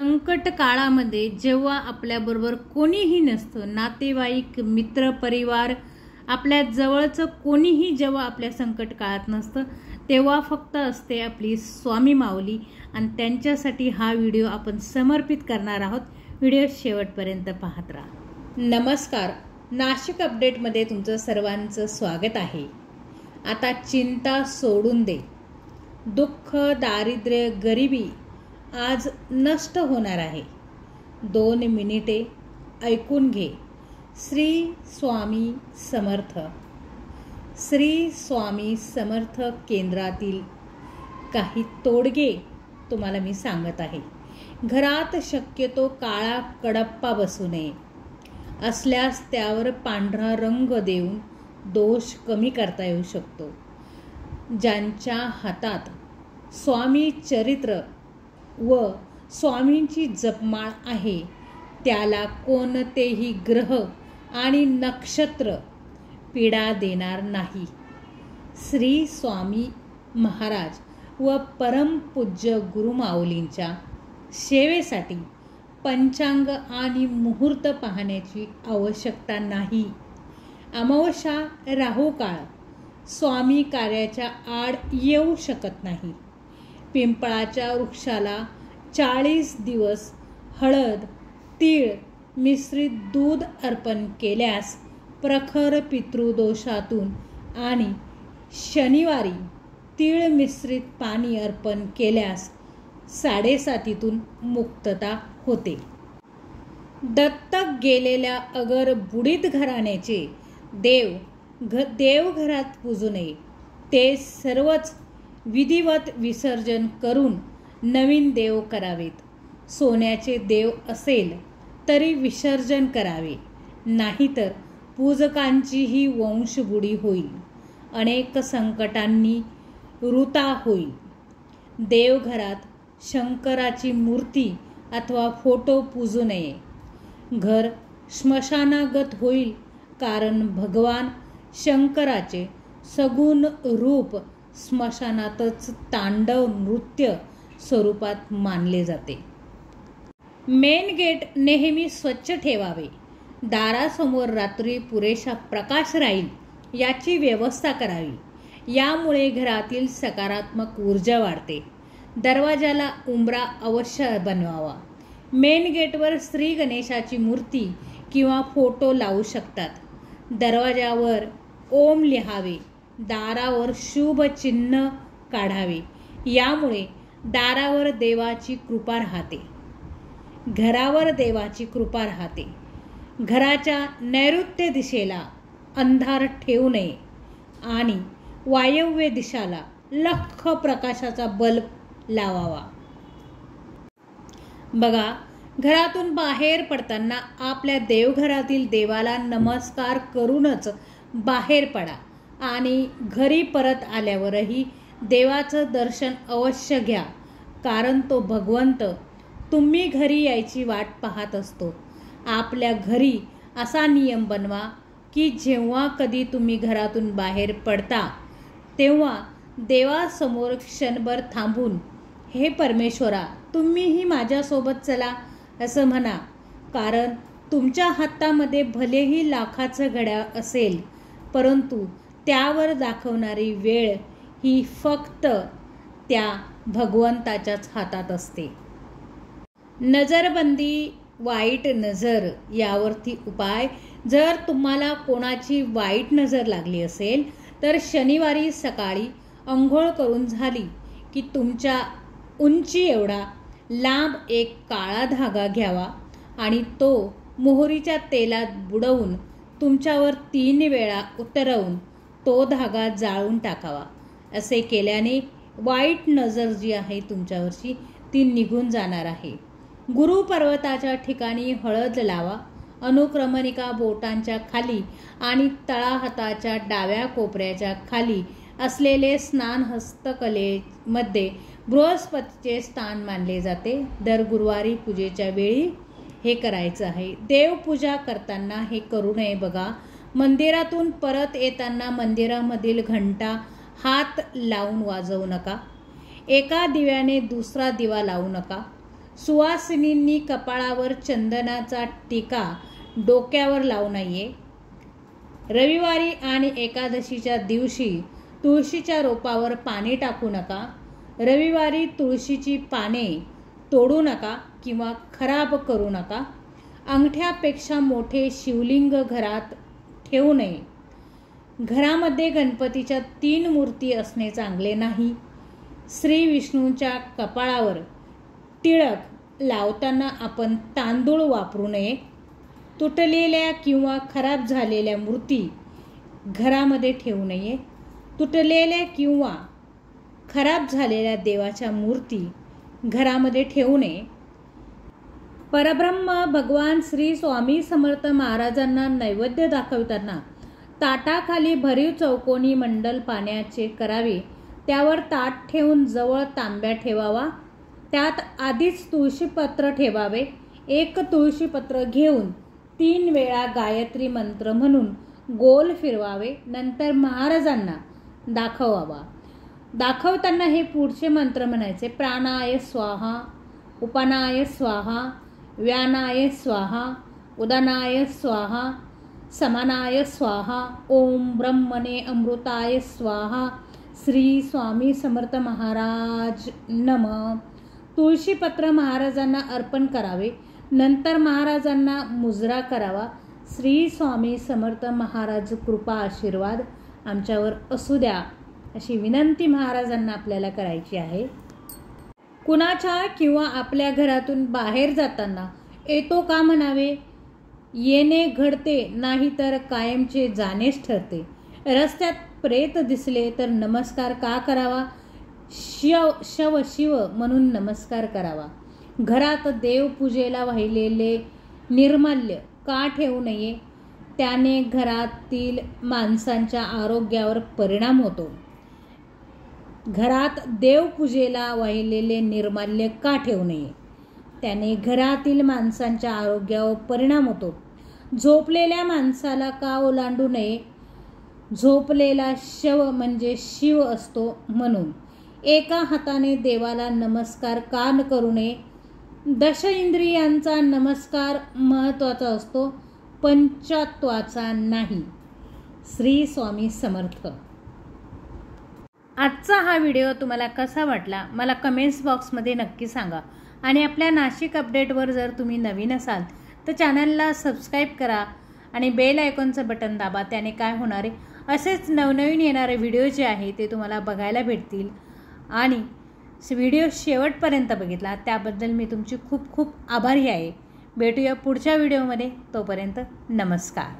संकट काळामध्ये जेव्हा आपल्याबरोबर कोणीही नसतं, नातेवाईक, मित्र, परिवार, आपल्या जवळचं कोणीही जेव्हा आपल्या संकट काळात नसतं, तेव्हा फक्त असते आपली स्वामी माऊली. आणि त्यांच्यासाठी हा व्हिडिओ आपण समर्पित करणार आहोत. व्हिडिओ शेवटपर्यंत पाहत राहा. नमस्कार, नाशिक अपडेटमध्ये तुमचं सर्वांचं स्वागत आहे. आता चिंता सोडून दे. दुःख, दारिद्र्य, गरिबी आज नष्ट होणार आहे. 2 मिनिटे ऐकून घे. श्री स्वामी समर्थ. श्री स्वामी समर्थ केंद्रातील काही तोडगे तुम्हाला मी सांगत आहे. घरात शक्यतो काळा कडप्पा बसू नये. असल्यास त्यावर पांढरा रंग देऊन दोष कमी करता येऊ शकतो. ज्यांच्या हातात स्वामी चरित्र व स्वामींची जपमाळ आहे त्याला कोणतेही ग्रह आणि नक्षत्र पीडा देणार नाही. श्री स्वामी महाराज व परमपूज्य गुरुमाऊलींच्या सेवेसाठी पंचांग आणि मुहूर्त पाहण्याची आवश्यकता नाही. अमावस्या, राहू काळ स्वामी कार्याच्या आड येऊ शकत नाही. पिंपळाच्या वृक्षाला 40 दिवस हळद, तीळ मिश्रित दूध अर्पण केल्यास प्रखर पितृदोषातून आणि शनिवारी तीळ मिश्रित पाणी अर्पण केल्यास 7.5 मुक्तता होते. दत्तक गेलेल्या अगर बुडीत घराण्याचे देवघरात पूजू नये. ते सर्वच विधिवत विसर्जन करून नवीन देव करावेत. सोन्याचे देव असेल तरी विसर्जन करावे, नाहीतर पूजकांचीही वंशबुडी होईल. अनेक संकटांनी ऋता होईल. देवघरात शंकराची मूर्ती अथवा फोटो पूजू नये. घर स्मशानागत होईल, कारण भगवान शंकराचे सगुण रूप स्मशानातच तांडव नृत्य स्वरूपात मानले जाते. मेन गेट नेहमी स्वच्छ ठेवावे. दारासमोर रात्री पुरेसा प्रकाश राहील याची व्यवस्था करावी. यामुळे घरातील सकारात्मक ऊर्जा वाढते. दरवाजाला उंबरा अवश्य बनवावा. मेन गेटवर श्री गणेशाची मूर्ती किंवा फोटो लावू शकतात. दरवाजावर ओम लिहावे. दारावर शुभ चिन्ह काढावे. यामुळे दारावर देवाची कृपा राहते. घरावर देवाची कृपा राहते. घराच्या नैऋत्य दिशेला अंधार ठेवू नये आणि वायव्य दिशेला लख्ख प्रकाशाचा बल्ब लावावा. बघा, घरातून बाहेर पडताना आपल्या देवघरातील देवाला नमस्कार करूनच बाहेर पडा आणि घरी परत आल्यावरही देवाचं दर्शन अवश्य घ्या, कारण तो भगवंत तुम्ही घरी यायची वाट पाहत असतो. आपल्या घरी असा नियम बनवा की जेव्हा कधी तुम्ही घरातून बाहेर पडता तेव्हा देवासमोर क्षणभर थांबून, हे परमेश्वरा, तुम्हीही माझ्यासोबत चला असं म्हणा. कारण तुमच्या हातामध्ये भलेही लाखाचं घड्याळ असेल, परंतु त्यावर दाखवणारी वेळ ही फक्त त्या भगवंताच्याच हातात असते. नजरबंदी, वाईट नजर यावरती उपाय. जर तुम्हाला कोणाची वाईट नजर लागली असेल तर शनिवारी सकाळी अंघोळ करून झाली की तुमच्या उंची एवढा लांब एक काळा धागा घ्यावा आणि तो मोहरीच्या तेलात बुडवून तुमच्यावर 3 वेळा उतरवून तो धागा जाळून टाकावा. असे केल्याने वाईट नजर जी आहे तुमच्यावरची ती निघून जाणार आहे. गुरुपर्वताच्या ठिकाणी हळद लावा. अनुक्रमणिका बोटांच्या खाली आणि तळहाताच्या डाव्या कोपऱ्याच्या खाली असलेले स्नान हस्तकलेमध्ये बृहस्पतीचे स्थान मानले जाते. दर गुरुवारी पूजेच्या वेळी हे करायचं आहे. देवपूजा करताना हे करू नये. बघा, मंदिरातून परत येताना मंदिरामधील घंटा हात लावून वाजवू नका. एका दिव्याने दुसरा दिवा लावू नका. सुवासिनींनी कपाळावर चंदनाचा टिका डोक्यावर लावू नये. रविवारी आणि एकादशीच्या दिवशी तुळशीच्या रोपावर पाणी टाकू नका. रविवारी तुळशीची पाने तोडू नका किंवा खराब करू नका. अंगठ्यापेक्षा मोठे शिवलिंग घरात ठेवू नये. घरामध्ये गणपतीच्या 3 मूर्ती असणे चांगले नाही. श्री विष्णूंच्या कपाळावर टिळक लावताना आपण तांदूळ वापरू नये. तुटलेल्या किंवा खराब झालेल्या मूर्ती घरामध्ये ठेवू नये. तुटलेल्या किंवा खराब झालेल्या देवाच्या मूर्ती घरामध्ये ठेवू नये. परब्रह्म भगवान श्री स्वामी समर्थ महाराजांना नैवेद्य दाखवताना ताटाखाली भरीव चौकोनी मंडल पाण्याचे करावे. त्यावर ताट ठेवून जवळ तांब्या ठेवावा. त्यात आधीच तुळशीपत्र ठेवावे. 1 तुळशीपत्र घेऊन 3 वेळा गायत्री मंत्र म्हणून गोल फिरवावे. नंतर महाराजांना दाखवावा. दाखवताना हे पुढचे मंत्र म्हणायचे: प्राणाय स्वाहा, उपानाय स्वाहा, व्यानाय स्वाहा, उदानाय स्वाहा, समानाय स्वाहा, ओम ब्रह्मणे अमृताय स्वाहा. श्री स्वामी समर्थ महाराज नमः. तुळशीपत्र महाराजांना अर्पण करावे. नंतर महाराजांना मुजरा करावा. श्री स्वामी समर्थ महाराज कृपा आशीर्वाद आमच्यावर असू द्या अशी विनंती महाराजांना आपल्याला करायची आहे. कुणाच्या किंवा आपल्या घरातून बाहेर जाताना येतो का म्हणावे. येणे घडते नाही तर कायमचे जाणेच ठरते. रस्त्यात प्रेत दिसले तर नमस्कार का करावा. शव शिव म्हणून नमस्कार करावा. घरात देवपूजेला वाहिलेले निर्माल्य का ठेवू नये. त्याने घरातील माणसांच्या आरोग्यावर परिणाम होतो. घरात देवपूजेला वाहिलेले निर्माल्य का ठेवू नये. त्याने घरातील माणसांच्या आरोग्यावर परिणाम होतो. झोपलेल्या माणसाला का ओलांडू नये. झोपलेला शव म्हणजे शिव असतो म्हणून. एका हाताने देवाला नमस्कार का न करू नये. 10 इंद्रियांचा नमस्कार महत्त्वाचा असतो, पंचत्वाचा नाही. श्री स्वामी समर्थ. आजचा हा व्हिडिओ तुम्हाला कसा वाटला मला कमेंट्स बॉक्समध्ये नक्की सांगा. आणि आपल्या नाशिक अपडेटवर जर तुम्ही नवीन असाल तर चॅनलला सबस्क्राईब करा आणि बेल आयकॉनचं बटन दाबा. त्याने काय होणार आहे, असेच नवनवीन येणारे व्हिडिओ जे आहे ते तुम्हाला बघायला भेटतील. आणि व्हिडिओ शेवटपर्यंत बघितला त्याबद्दल मी तुमची खूप खूप आभारी आहे. भेटूया पुढच्या व्हिडिओमध्ये. तोपर्यंत नमस्कार.